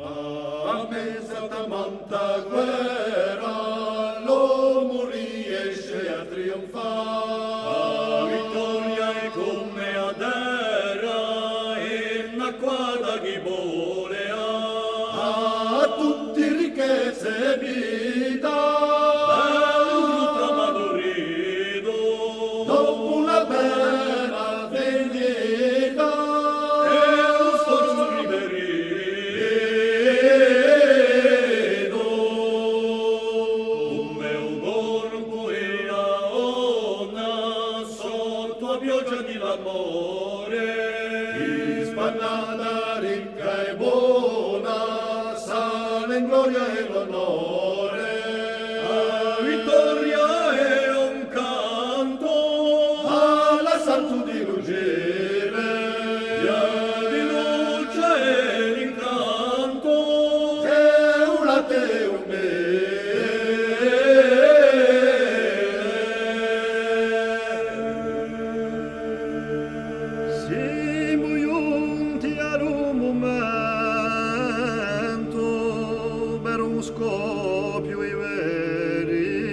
A mesa da manta guerra, l'uomo riesce a trionfare. La vittoria è come adera, e una quadra chi vuole A tutti ricchezze e vita, bello madurido, dopo una bella vendita, e lo sforzo riverito, come un corpo e a ona, sotto a pioggia di l'amore, spannata ricca e buona, sale in gloria e l'onore. la vittoria è un canto, Alla santo di ruggire, di luce e l'incanto, e un latte e un mele. Siamo giunti ad un momento per un scoppio di verità.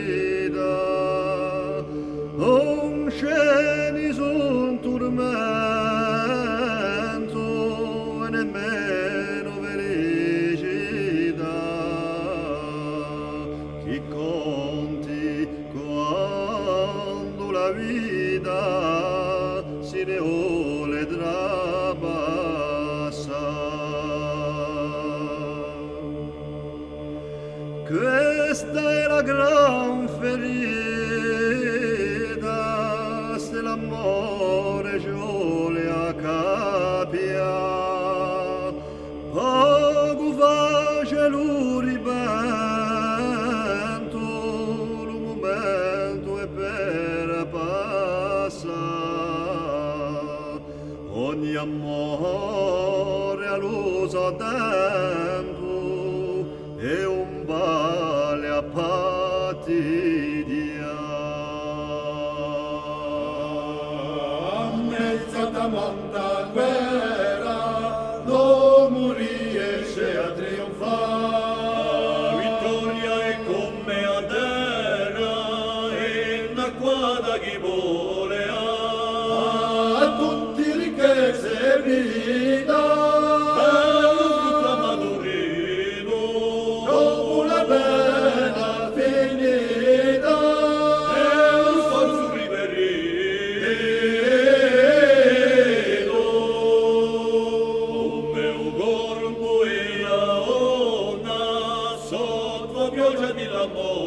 Non c'è nessun tormento e nemmeno felicità. Chi conti quando la vita si ne vuole trapassare. Questa è la gran ferita, se l'amore ci vuole a capia. Poco face lo ribento, lo momento è per passare. Ogni amore a l'uso tempo è un vale a patidia. A mezza da monta guerra, l'uomo riesce a trionfare. la vittoria è come adera, e una quadra chi vuole A tutti ricchezze e vita, bello frutto madurino, dopo una bella finita, e lo sforzo riverito, come un corpo e a ona, sotto a pioggia di l'amore.